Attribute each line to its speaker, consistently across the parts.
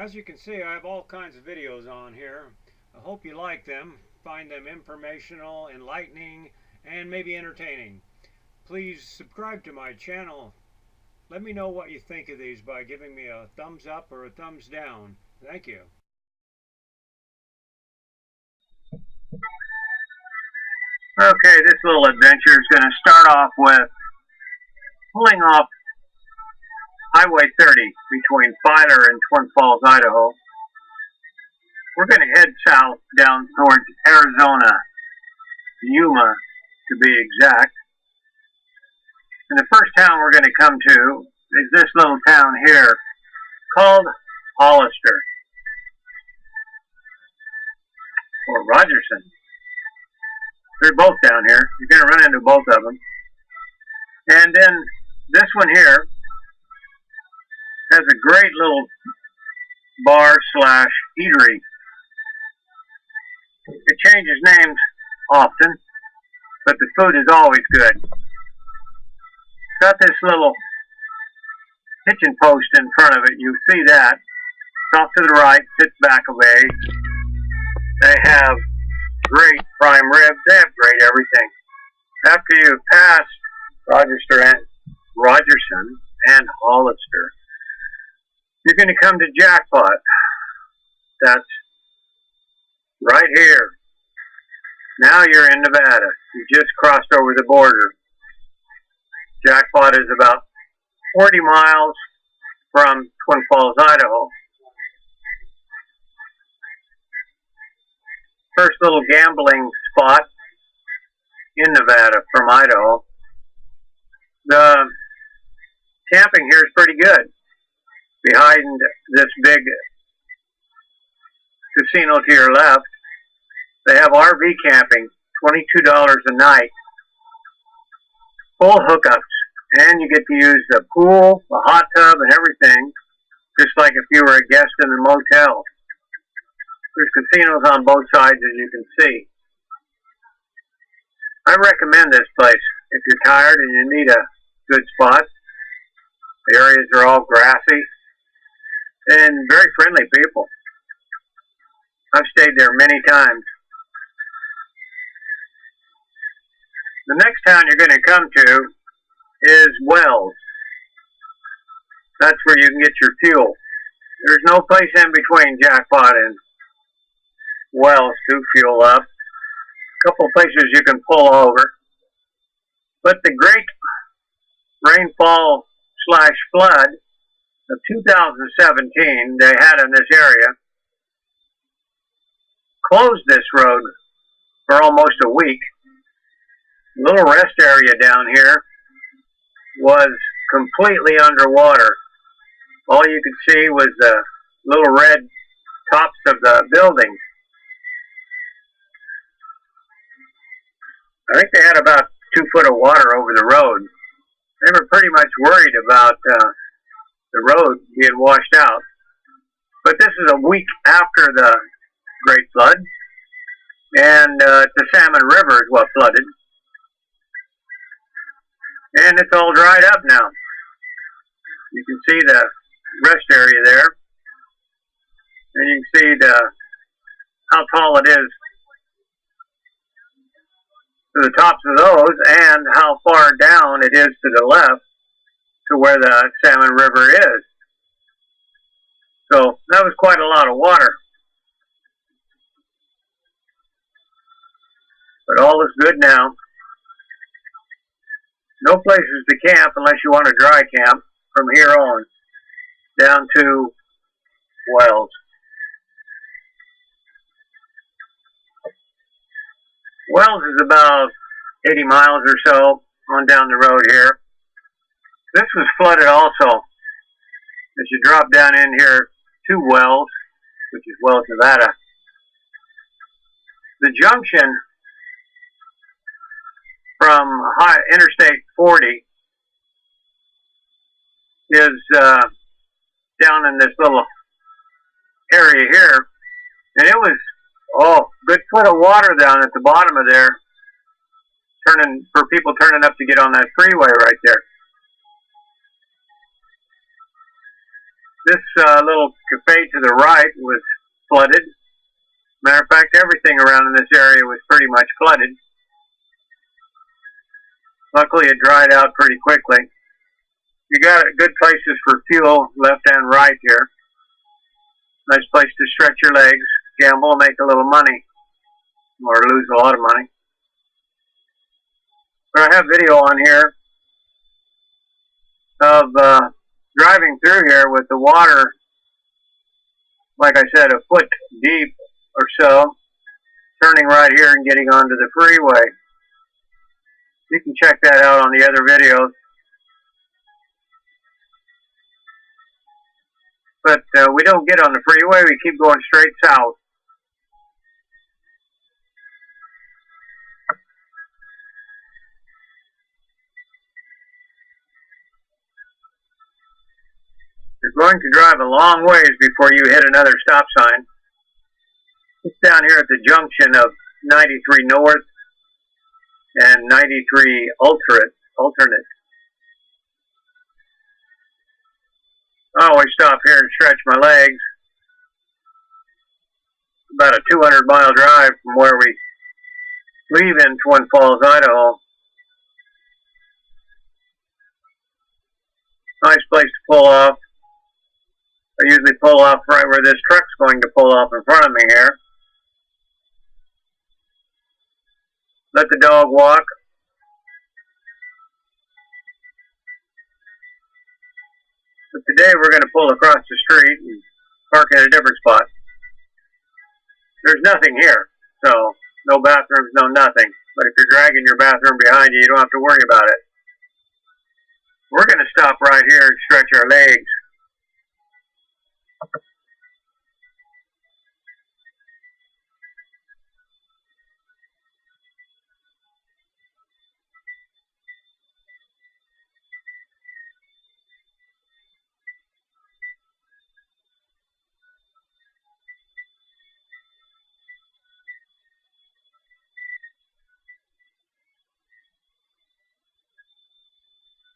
Speaker 1: As you can see, I have all kinds of videos on here. I hope you like them, find them informational, enlightening, and maybe entertaining. Please subscribe to my channel. Let me know what you think of these by giving me a thumbs up or a thumbs down. Thank you.
Speaker 2: Okay, this little adventure is going to start off with pulling off Highway 30 between Filer and Twin Falls, Idaho. We're going to head south down towards Arizona, Yuma to be exact. And the first town we're going to come to is this little town here called Hollister or Rogerson. They're both down here. You're going to run into both of them. And then this one here has a great little bar slash eatery. It changes names often, but the food is always good. It's got this little kitchen post in front of it. You see that. It's off to the right, sits back a way. They have great prime rib. They have great everything. After you pass Rogerson and Hollister, you're going to come to Jackpot. That's right here. Now you're in Nevada. You just crossed over the border. Jackpot is about 40 miles from Twin Falls, Idaho. First little gambling spot in Nevada from Idaho. The camping here is pretty good. Behind this big casino to your left, they have RV camping, $22 a night, full hookups, and you get to use the pool, the hot tub, and everything, just like if you were a guest in a motel. There's casinos on both sides, as you can see. I recommend this place if you're tired and you need a good spot. The areas are all grassy and very friendly people. I've stayed there many times. The next town you're going to come to is Wells. That's where you can get your fuel. There's no place in between Jackpot and Wells to fuel up. A couple places you can pull over. But the great rainfall slash flood of 2017 they had in this area closed this road for almost a week. The little rest area down here was completely underwater. All you could see was the little red tops of the buildings. I think they had about 2 foot of water over the road. They were pretty much worried about the road being washed out. But this is a week after the Great Flood, and the Salmon River is what flooded. And it's all dried up now. You can see the rest area there. And you can see how tall it is to the tops of those, and how far down it is to the left to where the Salmon River is. So that was quite a lot of water. But all is good now. No places to camp unless you want to dry camp from here on down to Wells. Wells is about 80 miles or so on down the road here. This was flooded also. As you drop down in here to Wells, which is Wells, Nevada, the junction from Interstate 40 is down in this little area here, and it was good foot of water down at the bottom of there, for people turning up to get on that freeway right there. This little cafe to the right was flooded. Matter of fact, everything around in this area was pretty much flooded. Luckily, it dried out pretty quickly. You got good places for fuel left and right here. Nice place to stretch your legs, gamble, and make a little money, or lose a lot of money. But I have video on here of driving through here with the water, like I said, a foot deep or so, turning right here and getting onto the freeway. You can check that out on the other videos. But we don't get on the freeway, we keep going straight south. You're going to drive a long ways before you hit another stop sign. It's down here at the junction of 93 North and 93 Alternate. I always stop here and stretch my legs. About a 200-mile drive from where we leave in Twin Falls, Idaho. Nice place to pull off. I usually pull off right where this truck's going to pull off in front of me here. Let the dog walk. But today we're going to pull across the street and park in a different spot. There's nothing here, so no bathrooms, no nothing. But if you're dragging your bathroom behind you, you don't have to worry about it. We're going to stop right here and stretch our legs.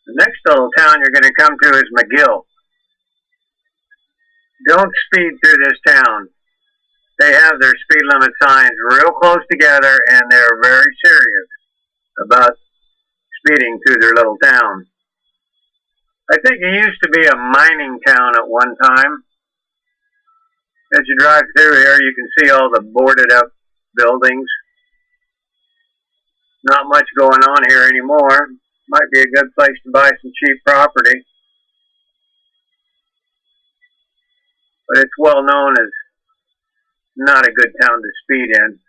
Speaker 2: The next little town you're going to come to is McGill. Don't speed through this town. They have their speed limit signs real close together, and they're very serious about speeding through their little town. I think it used to be a mining town at one time. As you drive through here, you can see all the boarded up buildings. Not much going on here anymore. Might be a good place to buy some cheap property. But it's well known as not a good town to speed in.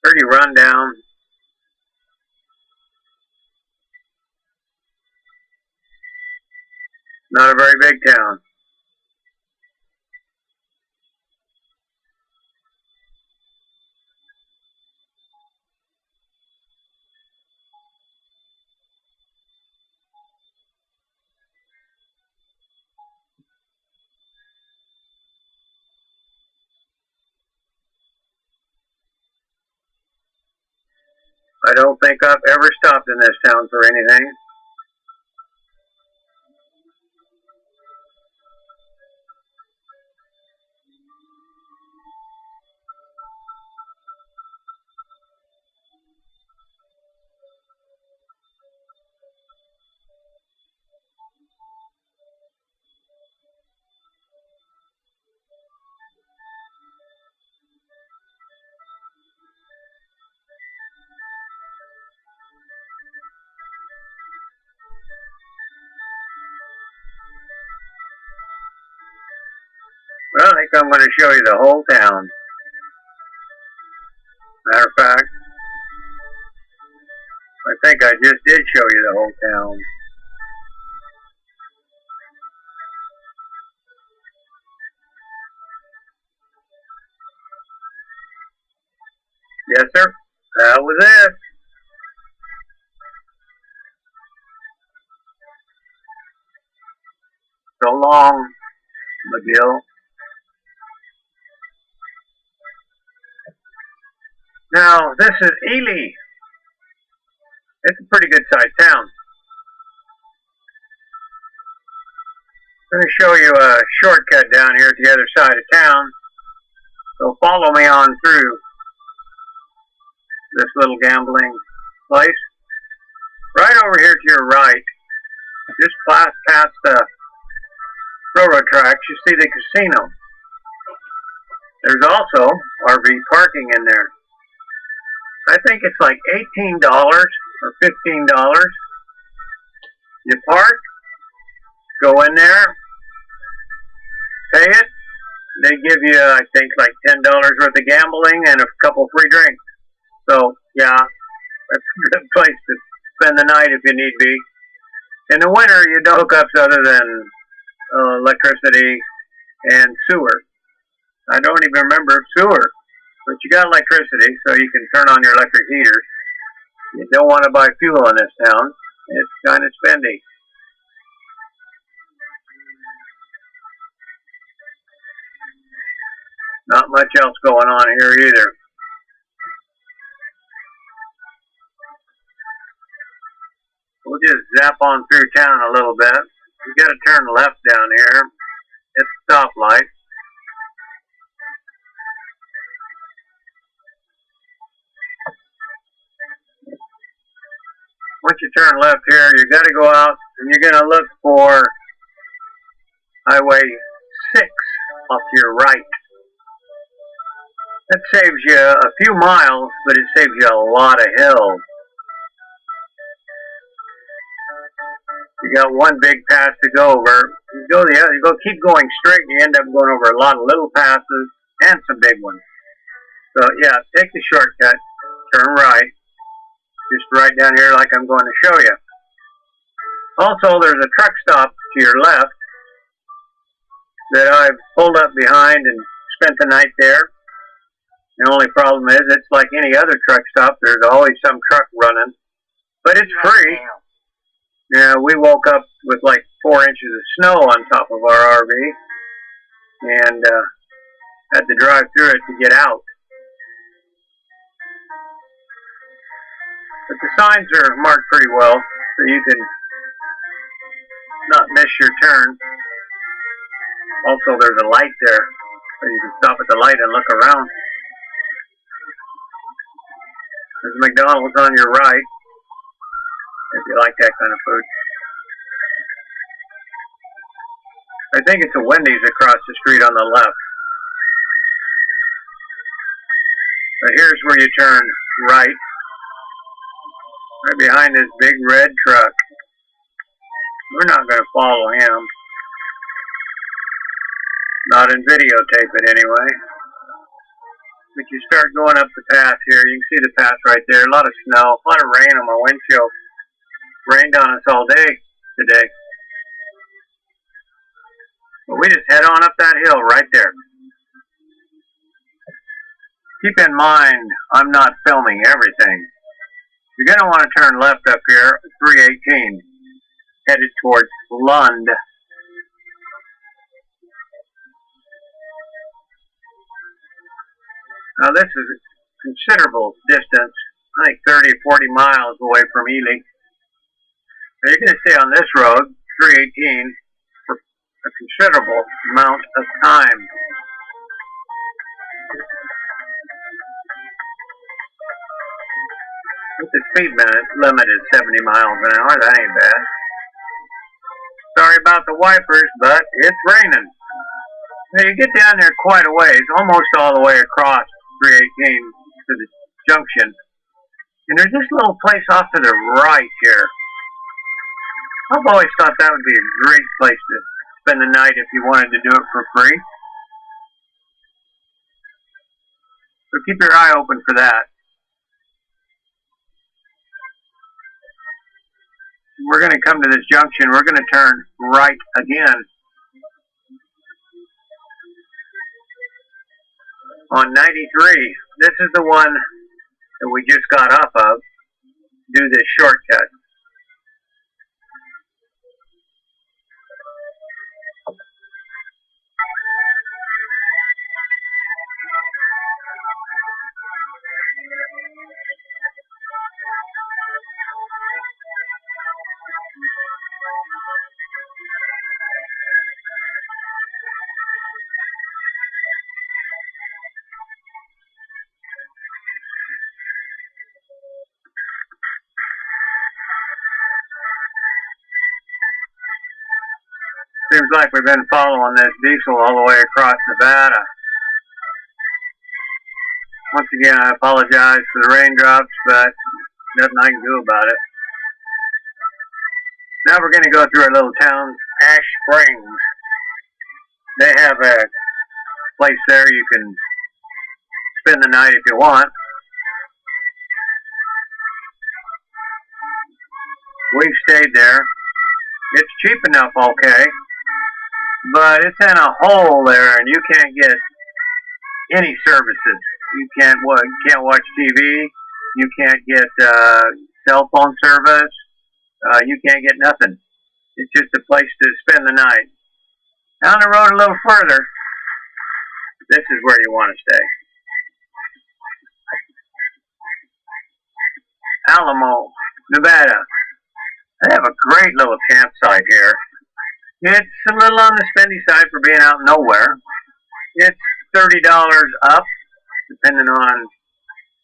Speaker 2: Pretty rundown. Not a very big town. I don't think I've ever stopped in this town for anything. Well, I think I'm going to show you the whole town. Matter of fact, I think I just did show you the whole town. Yes, sir. That was it. So long, McGill. Now, this is Ely. It's a pretty good sized town. I'm going to show you a shortcut down here at the other side of town. So follow me on through this little gambling place. Right over here to your right, just past the railroad tracks, you see the casino. There's also RV parking in there. I think it's like $18 or $15. You park, go in there, pay it. They give you, I think, like $10 worth of gambling and a couple free drinks. So, yeah, that's a good place to spend the night if you need be. In the winter, you no hookups other than electricity and sewer. I don't even remember sewer, but you got electricity, so you can turn on your electric heaters. You don't want to buy fuel in this town. It's kind of spendy. Not much else going on here either. We'll just zap on through town a little bit. You got to turn left down here. It's a stoplight. Once you turn left here, you got to go out and you're going to look for Highway 6 off to your right. That saves you a few miles, but it saves you a lot of hills. You got one big pass to go over. You go keep going straight, and you end up going over a lot of little passes and some big ones. So yeah, take the shortcut, turn right, just right down here like I'm going to show you. Also, there's a truck stop to your left that I've pulled up behind and spent the night there. The only problem is it's like any other truck stop. There's always some truck running, but it's free. Yeah, we woke up with like 4 inches of snow on top of our RV and had to drive through it to get out. But the signs are marked pretty well, so you can not miss your turn. Also, there's a light there, so you can stop at the light and look around. There's McDonald's on your right, if you like that kind of food. I think it's a Wendy's across the street on the left. So here's where you turn right behind this big red truck. We're not going to follow him. Not in videotape it anyway. But you start going up the path here. You can see the path right there. A lot of snow, a lot of rain on my windshield. Rained on us all day today. But we just head on up that hill right there. Keep in mind, I'm not filming everything. You're going to want to turn left up here, 318, headed towards Lund. Now this is a considerable distance, I think 30 or 40 miles away from Ely. Now you're going to stay on this road, 318, for a considerable amount of time. The speed limit is 70 miles an hour. That ain't bad. Sorry about the wipers, but it's raining. Now you get down there quite a ways, almost all the way across 318 to the junction. And there's this little place off to the right here. I've always thought that would be a great place to spend the night if you wanted to do it for free. So keep your eye open for that. We're going to come to this junction. We're going to turn right again on 93. This is the one that we just got off of. Do this shortcut. Seems like we've been following this diesel all the way across Nevada. Once again, I apologize for the raindrops, but nothing I can do about it. Now we're going to go through our little town, Ash Springs. They have a place there you can spend the night if you want. We've stayed there. It's cheap enough, okay, but it's in a hole there, and you can't get any services. You can't watch TV. You can't get cell phone service. You can't get nothing. It's just a place to spend the night. Down the road a little further, this is where you want to stay. Alamo, Nevada. They have a great little campsite here. It's a little on the spendy side for being out nowhere. It's $30 up, depending on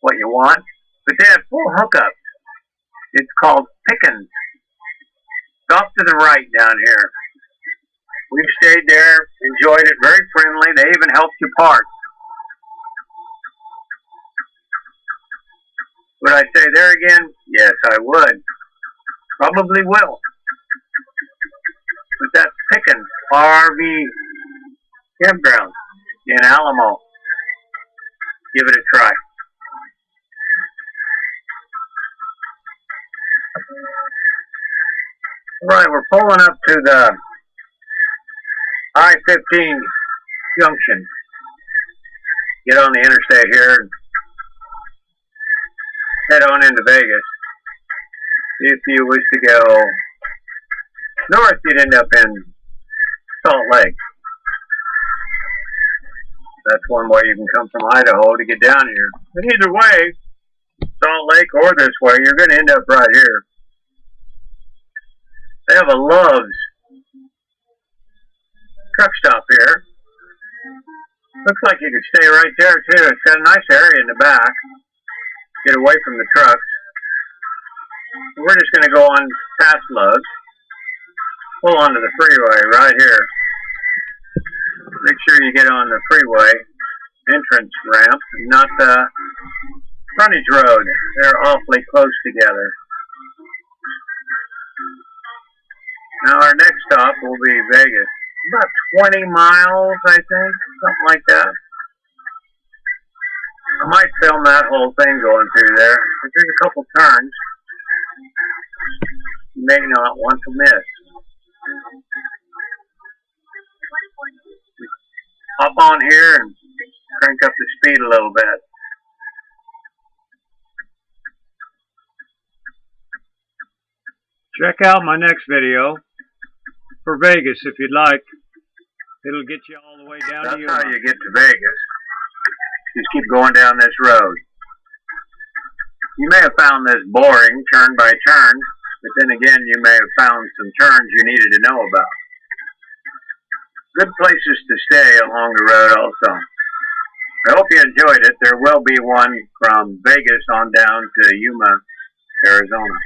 Speaker 2: what you want. But they have full hookups. It's called Pickens. It's off to the right down here. We've stayed there, enjoyed it, very friendly. They even helped you park. Would I stay there again? Yes, I would. Probably will. But that's Pickens RV Campground in Alamo. Give it a try. Alright, we're pulling up to the I-15 junction. Get on the interstate here and head on into Vegas. If you wish to go north, you'd end up in Salt Lake. That's one way you can come from Idaho to get down here. But either way, Salt Lake or this way, you're going to end up right here. They have a Love's truck stop here. Looks like you could stay right there too. It's got a nice area in the back. Get away from the trucks. We're just going to go on past Love's. Pull onto the freeway right here. Make sure you get on the freeway entrance ramp, not the frontage road. They're awfully close together. Now our next stop will be Vegas. About 20 miles, I think, something like that. I might film that whole thing going through there. There's a couple turns you may not want to miss. Hop on here and crank up the speed a little bit.
Speaker 1: Check out my next video for Vegas if you'd like. It'll get you all the way down to Yuma.
Speaker 2: That's how you get to Vegas. Just keep going down this road. You may have found this boring, turn by turn, but then again, you may have found some turns you needed to know about. Good places to stay along the road also. I hope you enjoyed it. There will be one from Vegas on down to Yuma, Arizona.